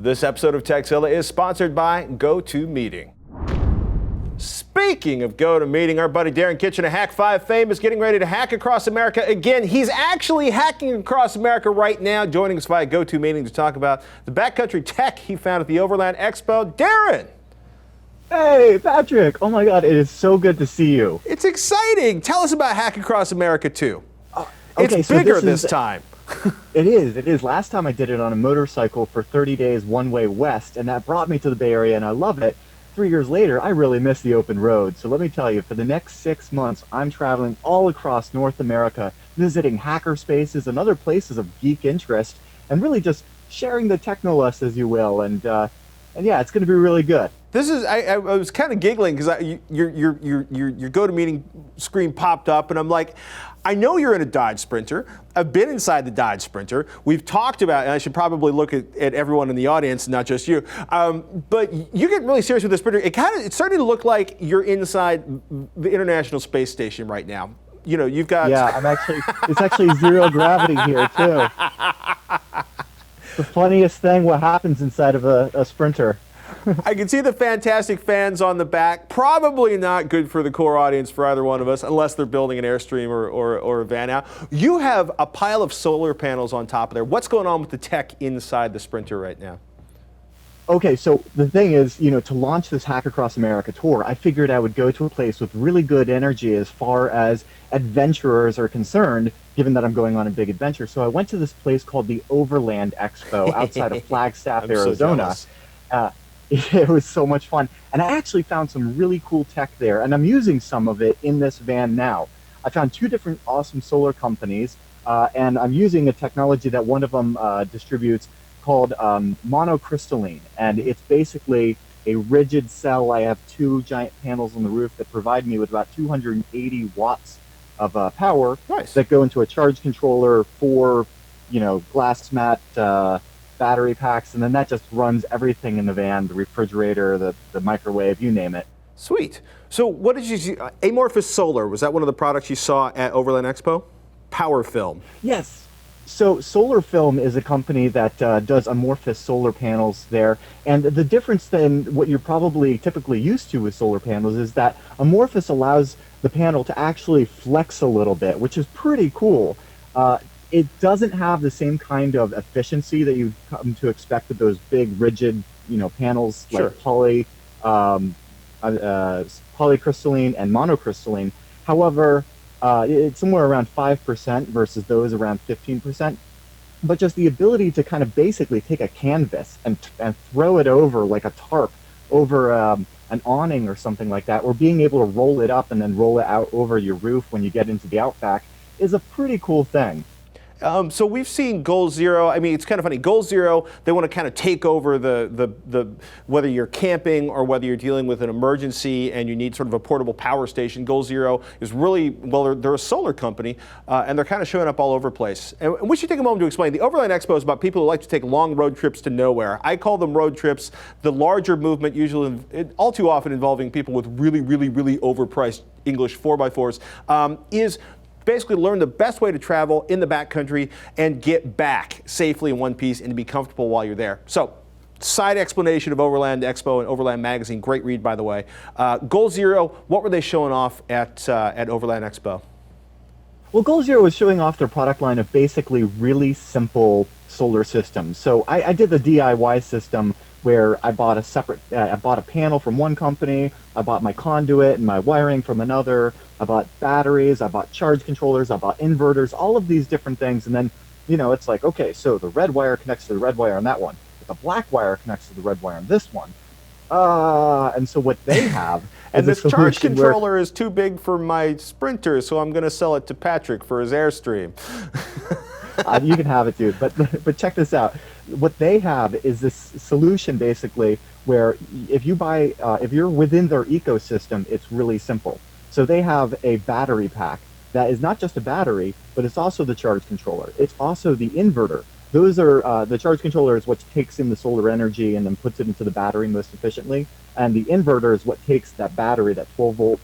This episode of Texzilla is sponsored by GoToMeeting. Speaking of GoToMeeting, our buddy Darren Kitchen of Hack 5 fame is getting ready to hack across America again. He's actually hacking across America right now, joining us via GoToMeeting to talk about the backcountry tech he found at the Overland Expo. Darren! Hey, Patrick! Oh my God, it is so good to see you. It's exciting. Tell us about Hack Across America 2. Okay, It's so bigger this time. It is. Last time I did it on a motorcycle for 30 days one-way west, and that brought me to the Bay Area, and I love it. 3 years later, I really miss the open road. So let me tell you, for the next 6 months, I'm traveling all across North America, visiting hacker spaces and other places of geek interest, and really just sharing the technolust, as you will. And yeah, it's going to be really good. This is, I was kind of giggling because your GoToMeeting screen popped up, and I'm like, I know you're in a Dodge Sprinter. I've been inside the Dodge Sprinter. We've talked about, and I should probably look at everyone in the audience, not just you. But you get really serious with the Sprinter. It's starting to look like you're inside the International Space Station right now. You know, you've got. Yeah, it's actually zero gravity here too. The funniest thing, what happens inside of a Sprinter. I can see the fantastic fans on the back. Probably not good for the core audience for either one of us, unless they're building an Airstream or a van out. You have a pile of solar panels on top of there. What's going on with the tech inside the Sprinter right now? Okay, so the thing is, to launch this Hack Across America tour, I figured I would go to a place with really good energy as far as adventurers are concerned, given that I'm going on a big adventure. So I went to this place called the Overland Expo outside of Flagstaff, Arizona. It was so much fun. And I actually found some really cool tech there, and I'm using some of it in this van now. I found 2 different awesome solar companies, and I'm using a technology that one of them distributes called monocrystalline. And it's basically a rigid cell. I have 2 giant panels on the roof that provide me with about 280 watts of power. Nice. That go into a charge controller, 4, glass mat battery packs, and then that just runs everything in the van, the refrigerator, the microwave, you name it. Sweet. So what did you see? Amorphous Solar, was that one of the products you saw at Overland Expo? Power Film. Yes. So Solar Film is a company that does amorphous solar panels there. And the difference than what you're probably typically used to with solar panels is that amorphous allows the panel to actually flex a little bit, which is pretty cool. It doesn't have the same kind of efficiency that you come to expect with those big, rigid, panels Sure. like polycrystalline and monocrystalline. However, it's somewhere around 5% versus those around 15%. But just the ability to kind of basically take a canvas and throw it over like a tarp over an awning or something like that, or being able to roll it up and then roll it out over your roof when you get into the outback is a pretty cool thing. So we've seen Goal Zero. I mean, it's kind of funny. Goal Zero, they want to kind of take over the whether you're camping or whether you're dealing with an emergency and you need sort of a portable power station. Goal Zero is really, well, they're a solar company, and they're kind of showing up all over the place. And we should take a moment to explain. The Overland Expo is about people who like to take long road trips to nowhere. I call them road trips. The larger movement, usually, all too often involving people with really, really, really overpriced English 4x4s, is basically learn the best way to travel in the backcountry and get back safely in one piece and to be comfortable while you're there. So, side explanation of Overland Expo and Overland Magazine, great read by the way. Goal Zero, what were they showing off at Overland Expo? Well, Goal Zero was showing off their product line of basically really simple solar systems. So I did the DIY system where I bought a panel from one company, I bought my conduit and my wiring from another, I bought batteries, I bought charge controllers, I bought inverters, all of these different things. And then, it's like, okay, so the red wire connects to the red wire on that one, but the black wire connects to the red wire on this one. And so what they have and this charge controller is too big for my Sprinter, so I'm going to sell it to Patrick for his Airstream. You can have it, dude. But check this out. What they have is this solution basically where if you're within their ecosystem, it's really simple. So they have a battery pack that is not just a battery, but it's also the charge controller. It's also the inverter. Those are the charge controller is what takes in the solar energy and then puts it into the battery most efficiently. And the inverter is what takes that battery, that 12-volt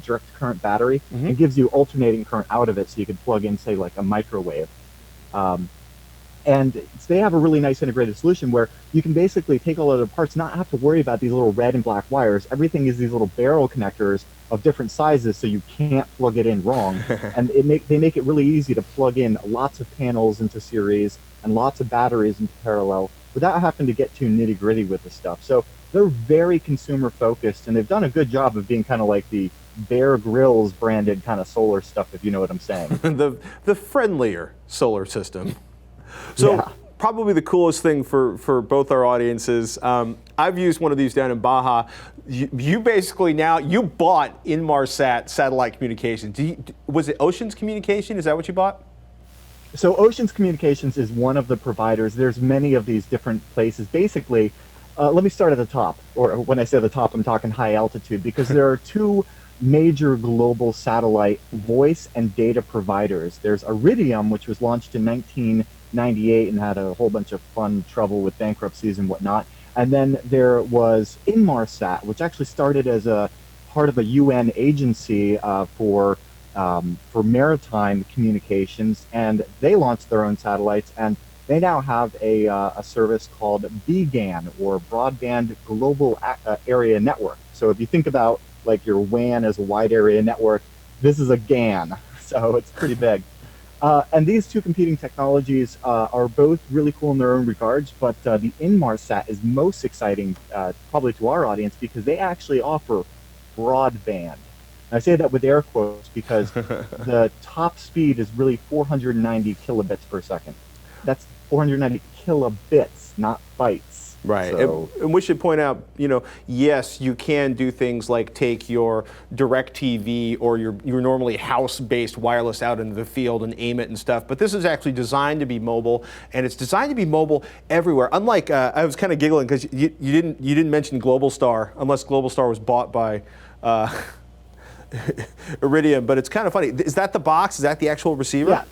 direct current battery, and gives you alternating current out of it so you can plug in, say, like a microwave. And they have a really nice integrated solution where you can basically take all of the parts, not have to worry about these little red and black wires. Everything is these little barrel connectors of different sizes, so you can't plug it in wrong. And they make it really easy to plug in lots of panels into series and lots of batteries into parallel without having to get too nitty gritty with the stuff. So they're very consumer focused, and they've done a good job of being kind of like the Bear Grylls branded kind of solar stuff, if you know what I'm saying. The friendlier solar system. So Yeah. probably the coolest thing for both our audiences, I've used one of these down in Baja. You basically now, you bought Inmarsat satellite communications. Was it Oceans Communication? Is that what you bought? So Oceans Communications is one of the providers. There's many of these different places. Basically, let me start at the top. Or when I say the top, I'm talking high altitude, because there are two major global satellite voice and data providers. There's Iridium, which was launched in 1998 and had a whole bunch of fun trouble with bankruptcies and whatnot. And then there was Inmarsat, which actually started as a part of a UN agency for maritime communications, and they launched their own satellites, and they now have a service called BGAN, or Broadband Global Area Network. So if you think about like your WAN as a wide area network, this is a GAN, so it's pretty big. And these two competing technologies are both really cool in their own regards, but the Inmarsat is most exciting, probably to our audience, because they actually offer broadband. And I say that with air quotes because the top speed is really 490 kilobits per second. That's 490 kilobits, not bytes. Right, So, and we should point out, yes, you can do things like take your DirecTV or your normally house-based wireless out into the field and aim it and stuff, but this is actually designed to be mobile, and it's designed to be mobile everywhere. Unlike, I was kind of giggling because you didn't mention Globalstar, unless Globalstar was bought by Iridium, but it's kind of funny. Is that the box? Is that the actual receiver? yeah.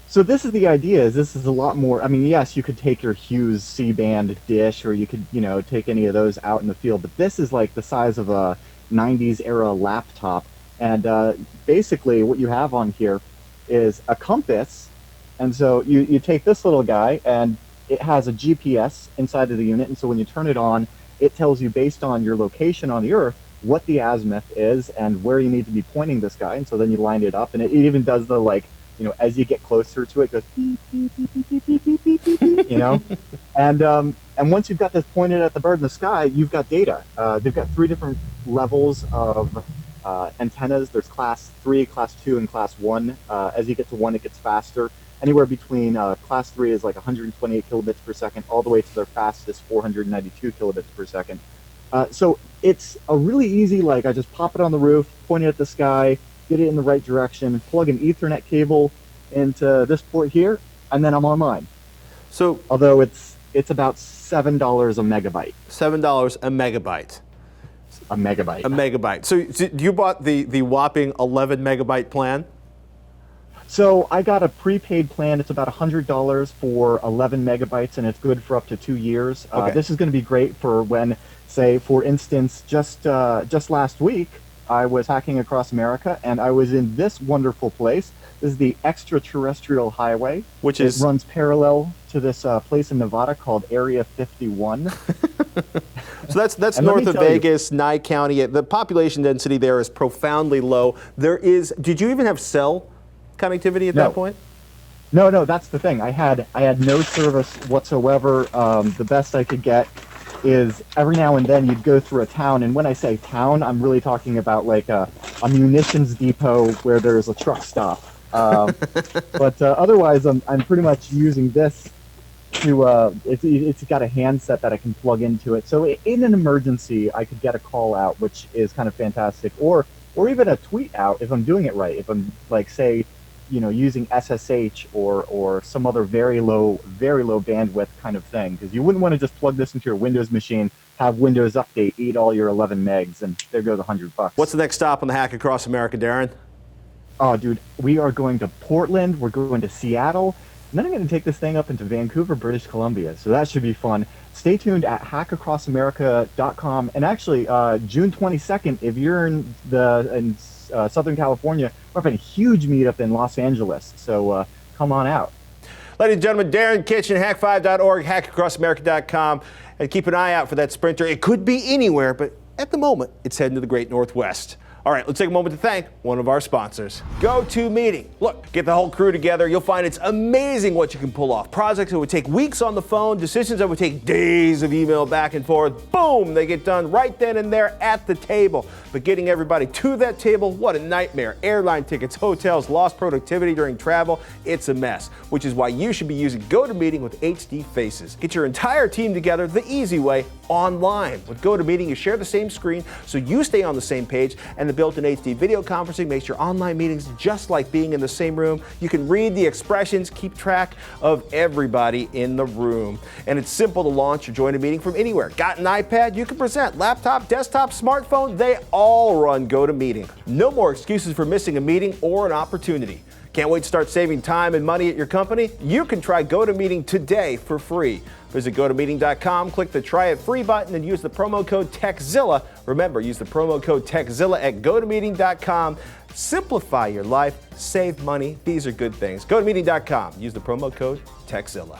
So this is the idea, is this is a lot more, I mean, yes, you could take your Hughes C-band dish, or you could, take any of those out in the field, but this is like the size of a 90s era laptop. And basically what you have on here is a compass. And so you take this little guy, and it has a GPS inside of the unit. And so when you turn it on, it tells you based on your location on the Earth what the azimuth is and where you need to be pointing this guy. And so then you line it up, and it even does the as you get closer to it, it goes beep, beep, beep, beep, beep, beep, beep, beep, beep, and once you've got this pointed at the bird in the sky, you've got data. They've got 3 different levels of antennas. There's class 3, class 2, and class 1. As you get to 1, it gets faster. Anywhere between class 3 is like 128 kilobits per second, all the way to their fastest 492 kilobits per second. So it's a really easy, I just pop it on the roof, point it at the sky, get it in the right direction, plug an Ethernet cable into this port here, and then I'm online. So, although it's about $7 a megabyte. $7 a megabyte. A megabyte. A megabyte. So you bought the whopping 11 megabyte plan? So I got a prepaid plan. It's about $100 for 11 megabytes, and it's good for up to 2 years. Okay. This is going to be great for when, say, for instance, just last week, I was hacking across America, and I was in this wonderful place. This is the Extraterrestrial Highway, which it runs parallel to this place in Nevada called Area 51. So that's north of Vegas, Nye County. The population density there is profoundly low. Did you even have cell connectivity at that point? No, that's the thing. I had no service whatsoever. The best I could get is every now and then you'd go through a town, and when I say town, I'm really talking about like a munitions depot where there's a truck stop. But otherwise, I'm pretty much using this to. It's got a handset that I can plug into it, so in an emergency, I could get a call out, which is kind of fantastic, or even a tweet out if I'm doing it right. If I'm say, using SSH or some other very low bandwidth kind of thing, because you wouldn't want to just plug this into your Windows machine, have Windows Update eat all your 11 megs, and there goes $100. What's the next stop on the Hack Across America, Darren? Oh, dude, we are going to Portland, we're going to Seattle, and then I'm going to take this thing up into Vancouver, British Columbia, so that should be fun. Stay tuned at hackacrossamerica.com, and actually, June 22nd, if you're in Southern California, we're having a huge meetup in Los Angeles, so come on out. Ladies and gentlemen, Darren Kitchen, hack5.org, hackacrossamerica.com, and keep an eye out for that Sprinter. It could be anywhere, but at the moment, it's heading to the Great Northwest. All right, let's take a moment to thank one of our sponsors, GoToMeeting. Look, get the whole crew together. You'll find it's amazing what you can pull off. Projects that would take weeks on the phone, decisions that would take days of email back and forth. Boom, they get done right then and there at the table. But getting everybody to that table, what a nightmare. Airline tickets, hotels, lost productivity during travel. It's a mess, which is why you should be using GoToMeeting with HD Faces. Get your entire team together the easy way, online. With GoToMeeting, you share the same screen so you stay on the same page, and the built-in HD video conferencing makes your online meetings just like being in the same room. You can read the expressions, keep track of everybody in the room. And it's simple to launch or join a meeting from anywhere. Got an iPad? You can present. Laptop, desktop, smartphone, they all run GoToMeeting. No more excuses for missing a meeting or an opportunity. Can't wait to start saving time and money at your company? You can try GoToMeeting today for free. Visit GoToMeeting.com, click the Try It Free button, and use the promo code TechZilla. Remember, use the promo code TechZilla at GoToMeeting.com. Simplify your life, save money. These are good things. GoToMeeting.com. Use the promo code TechZilla.